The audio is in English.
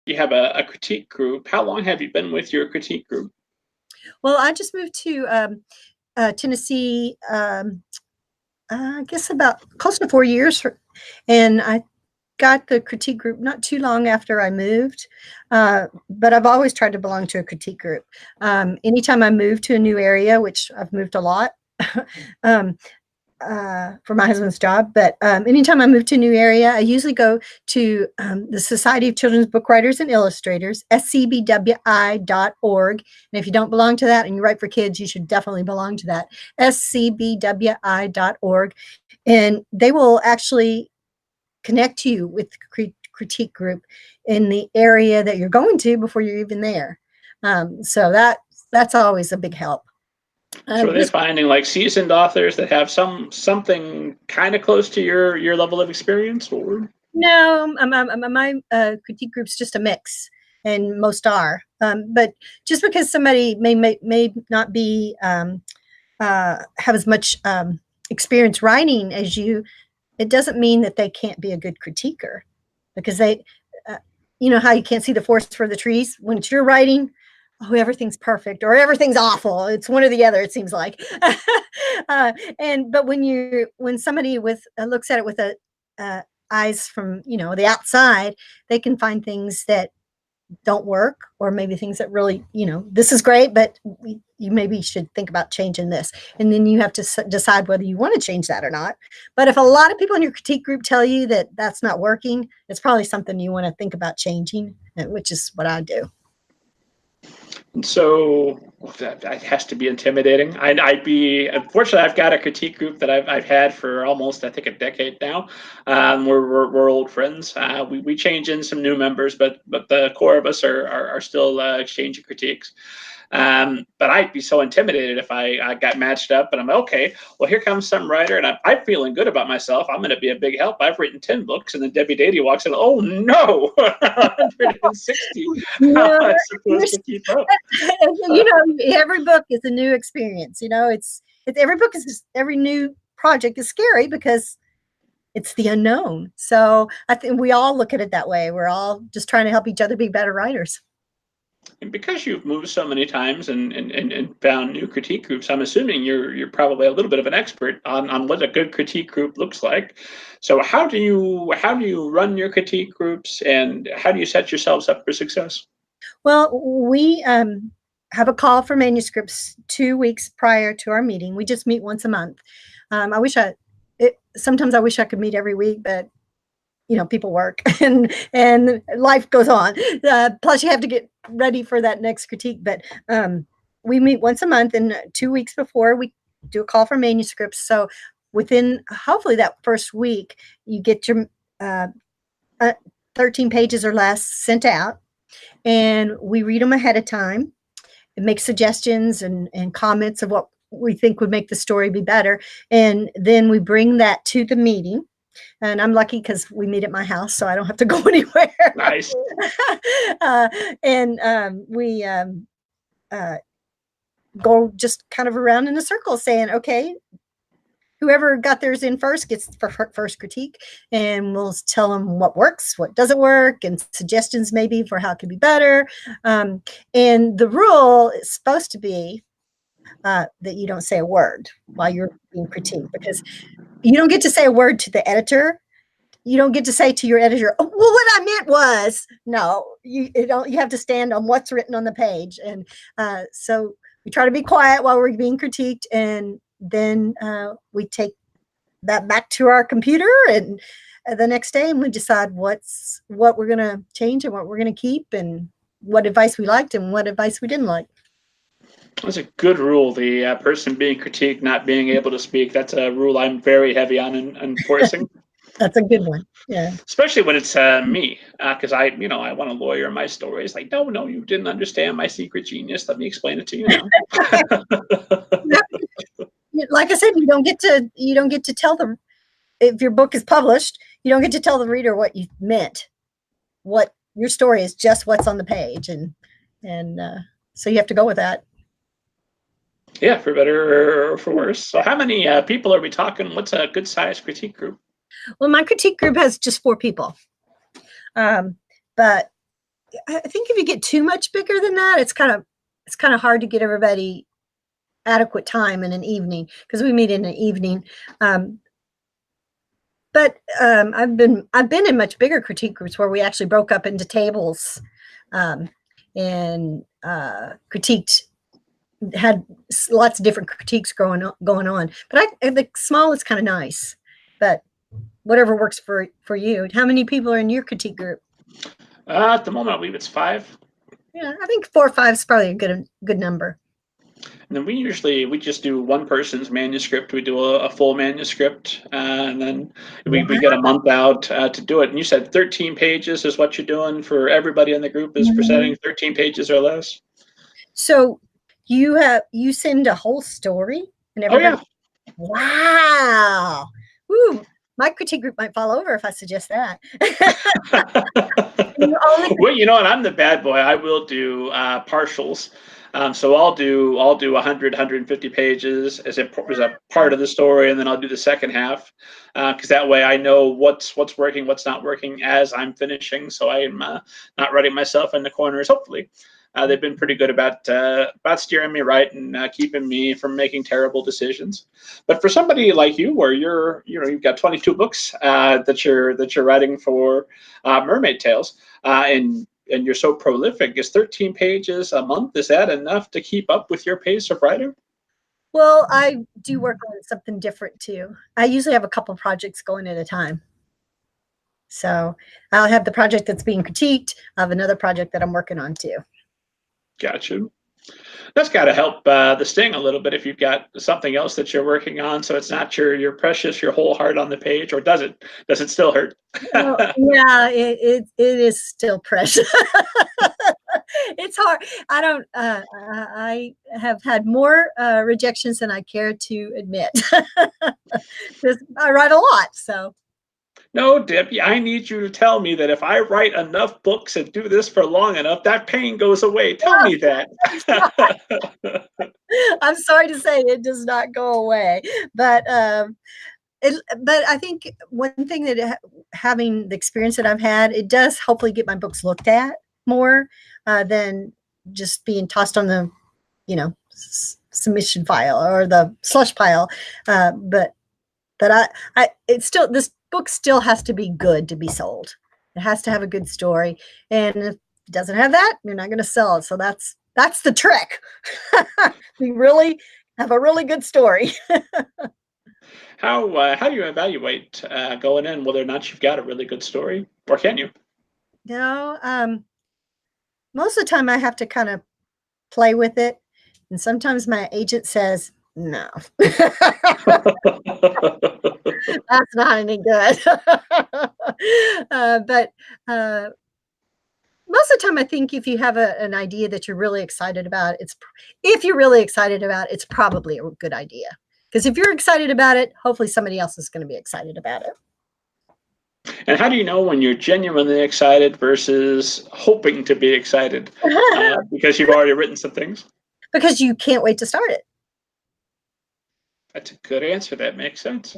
you have a critique group. How long have you been with your critique group? Well, I just moved to Tennessee, I guess about close to 4 years, and I got the critique group not too long after I moved, but I've always tried to belong to a critique group. Anytime I move to a new area, which I've moved a lot, for my husband's job, but anytime I move to a new area, I usually go to the Society of Children's Book Writers and Illustrators, scbwi.org. And if you don't belong to that and you write for kids, you should definitely belong to that, scbwi.org. And they will actually connect you with the critique group in the area that you're going to before you're even there. So that's always a big help. So they're finding like seasoned authors that have something kind of close to your level of experience, or no? My critique group's just a mix, and most are. But just because somebody may not be have as much experience writing as you, it doesn't mean that they can't be a good critiquer, because they, you know how you can't see the forest for the trees when it's your writing. Oh, everything's perfect or everything's awful. It's one or the other, it seems like. But when somebody looks at it with eyes from the outside, they can find things that don't work, or maybe things that really, this is great, but you maybe should think about changing this. And then you have to decide whether you want to change that or not. But if a lot of people in your critique group tell you that that's not working, it's probably something you want to think about changing, which is what I do. And so that has to be intimidating. Unfortunately, I've got a critique group that I've had for almost, I think, a decade now. We're old friends. We change in some new members, but the core of us are still exchanging critiques. But I'd be so intimidated if I got matched up and I'm okay, well, here comes some writer and I'm feeling good about myself. I'm going to be a big help. I've written 10 books. And then Debbie Dadey walks in. Oh, no, 160. How am I supposed to keep up? Every book is a new experience. It's every book every new project is scary because it's the unknown. So I think we all look at it that way. We're all just trying to help each other be better writers. And because you've moved so many times and found new critique groups, I'm assuming you're probably a little bit of an expert on what a good critique group looks like. So how do you run your critique groups, and how do you set yourselves up for success? Well, we have a call for manuscripts 2 weeks prior to our meeting. We just meet once a month. Sometimes I wish I could meet every week, but people work and life goes on. Plus you have to get ready for that next critique. But we meet once a month, and 2 weeks before we do a call for manuscripts. So within hopefully that first week, you get your 13 pages or less sent out, and we read them ahead of time and make suggestions and comments of what we think would make the story be better. And then we bring that to the meeting. And I'm lucky because we meet at my house, so I don't have to go anywhere. Nice. We go just kind of around in a circle saying, okay, whoever got theirs in first gets the first critique, and we'll tell them what works, what doesn't work, and suggestions maybe for how it could be better. And the rule is supposed to be that you don't say a word while you're being critiqued, because you don't get to say a word to the editor. You don't get to say to your editor, oh, well, what I meant was, no, you have to stand on what's written on the page. And so we try to be quiet while we're being critiqued, and then we take that back to our computer and the next day, and we decide what we're going to change and what we're going to keep, and what advice we liked and what advice we didn't like. That's a good rule. The person being critiqued not being able to speak. That's a rule I'm very heavy on enforcing. That's a good one. Yeah. Especially when it's me, because I want to lawyer my stories. Like, no, you didn't understand my secret genius. Let me explain it to you now. Like I said, you don't get to tell them, if your book is published, you don't get to tell the reader what you meant. What your story is just what's on the page, and so you have to go with that. Yeah, for better or for worse. So how many people are we talking? What's a good size critique group? Well, my critique group has just 4 people. But I think if you get too much bigger than that, it's kind of hard to get everybody adequate time in an evening, because we meet in an evening. But I've been in much bigger critique groups where we actually broke up into tables, and critiqued, had lots of different critiques going on. But the small is kind of nice, but whatever works for you. How many people are in your critique group? At the moment, I believe it's 5. Yeah, I think 4 or 5 is probably a good number. And then we just do one person's manuscript. We do a full manuscript, and then we get a month out to do it. And you said 13 pages is what you're doing for everybody in the group is presenting 13 pages or less. So you send a whole story and everybody. Oh, yeah. Wow. Ooh, my critique group might fall over if I suggest that. Well, you know what? I'm the bad boy. I will do partials. So I'll do 100, 150 pages as a part of the story, and then I'll do the second half, because that way I know what's working, what's not working as I'm finishing. So I'm not writing myself in the corners. Hopefully, they've been pretty good about steering me right and keeping me from making terrible decisions. But for somebody like you, where you've got 22 books that you're writing for Mermaid Tales, and you're so prolific, is 13 pages a month, is that enough to keep up with your pace of writing? Well, I do work on something different too. I usually have a couple projects going at a time. So I'll have the project that's being critiqued. I have another project that I'm working on too. Gotcha. That's got to help the sting a little bit if you've got something else that you're working on, so it's not your precious, your whole heart on the page. Or does it still hurt? Well, yeah, it is still precious. It's hard. I have had more rejections than I care to admit. I write a lot, so. No, Debbie, I need you to tell me that if I write enough books and do this for long enough, that pain goes away. Tell me that. I'm sorry to say it does not go away, but I think one thing that having the experience that I've had, it does hopefully get my books looked at more than just being tossed on the, submission file or the slush pile. But it's still, this book still has to be good to be sold. It has to have a good story, and if it doesn't have that, you're not going to sell it. So that's the trick. We really have a really good story. How do you evaluate going in whether or not you've got a really good story, or can you? Most of the time I have to kind of play with it, and sometimes my agent says, no. That's not any good. But most of the time, I think if you have an idea that you're really excited about, it's probably a good idea. Because if you're excited about it, hopefully somebody else is going to be excited about it. And how do you know when you're genuinely excited versus hoping to be excited? Because you've already written some things? Because you can't wait to start it. That's a good answer. That makes sense.